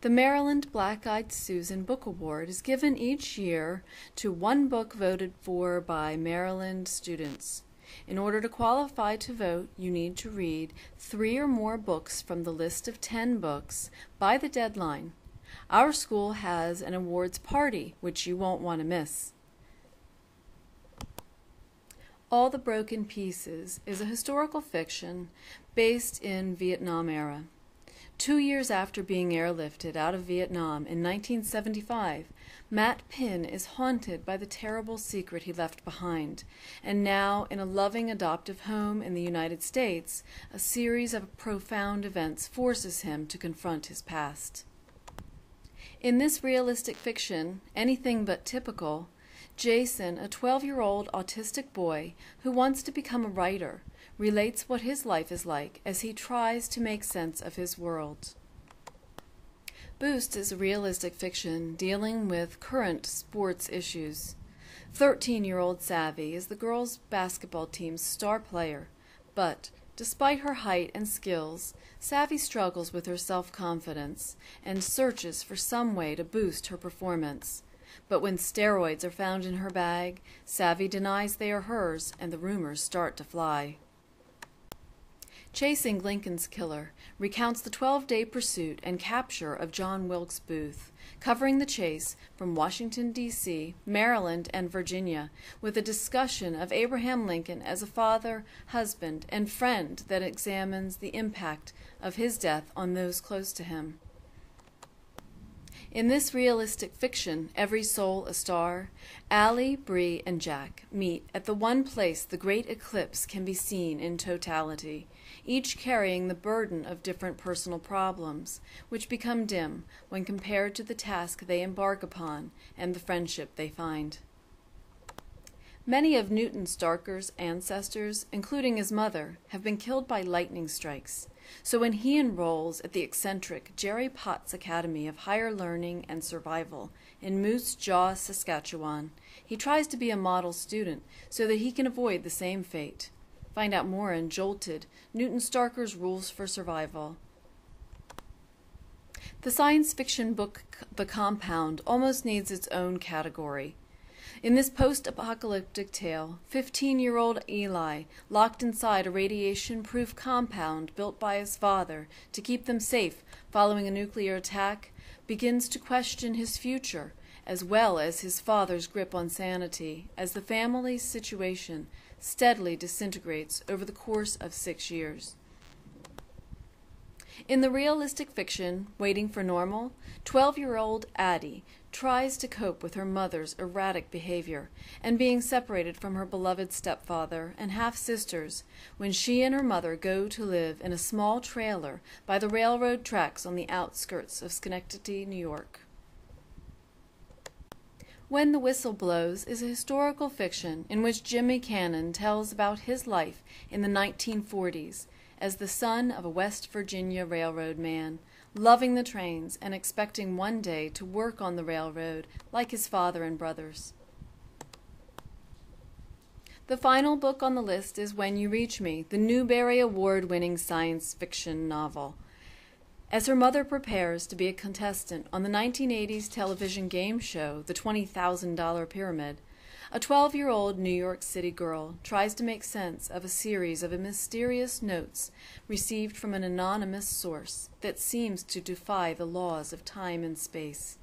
The Maryland Black-Eyed Susan Book Award is given each year to one book voted for by Maryland students. In order to qualify to vote, you need to read 3 or more books from the list of 10 books by the deadline. Our school has an awards party, which you won't want to miss. All the Broken Pieces is a historical fiction based in Vietnam era. 2 years after being airlifted out of Vietnam in 1975, Matt Pinn is haunted by the terrible secret he left behind, and now in a loving adoptive home in the United States, a series of profound events forces him to confront his past. In this realistic fiction, anything but typical, Jason, a 12-year-old autistic boy who wants to become a writer, relates what his life is like as he tries to make sense of his world. Boost is a realistic fiction dealing with current sports issues. 13-year-old Savvy is the girls' basketball team's star player, but despite her height and skills, Savvy struggles with her self-confidence and searches for some way to boost her performance. But when steroids are found in her bag, Savvy denies they are hers and the rumors start to fly. Chasing Lincoln's Killer recounts the 12-day pursuit and capture of John Wilkes Booth, covering the chase from Washington, D.C., Maryland, and Virginia, with a discussion of Abraham Lincoln as a father, husband, and friend that examines the impact of his death on those close to him. In this realistic fiction, Every Soul a Star, Allie, Bree, and Jack meet at the one place the great eclipse can be seen in totality, each carrying the burden of different personal problems, which become dim when compared to the task they embark upon and the friendship they find. Many of Newton Starker's ancestors, including his mother, have been killed by lightning strikes. So when he enrolls at the eccentric Jerry Potts Academy of Higher Learning and Survival in Moose Jaw, Saskatchewan, he tries to be a model student so that he can avoid the same fate. Find out more in Jolted, Newton Starker's Rules for Survival. The science fiction book The Compound almost needs its own category. In this post-apocalyptic tale, 15-year-old Eli, locked inside a radiation-proof compound built by his father to keep them safe following a nuclear attack, begins to question his future, as well as his father's grip on sanity, as the family's situation steadily disintegrates over the course of 6 years. In the realistic fiction, Waiting for Normal, 12-year-old Addie tries to cope with her mother's erratic behavior and being separated from her beloved stepfather and half-sisters when she and her mother go to live in a small trailer by the railroad tracks on the outskirts of Schenectady, New York. When the Whistle Blows is a historical fiction in which Jimmy Cannon tells about his life in the 1940s as the son of a West Virginia railroad man, loving the trains and expecting one day to work on the railroad like his father and brothers. The final book on the list is When You Reach Me, the Newbery Award-winning science fiction novel. As her mother prepares to be a contestant on the 1980s television game show, The $20,000 Pyramid, a 12-year-old New York City girl tries to make sense of a series of mysterious notes received from an anonymous source that seems to defy the laws of time and space.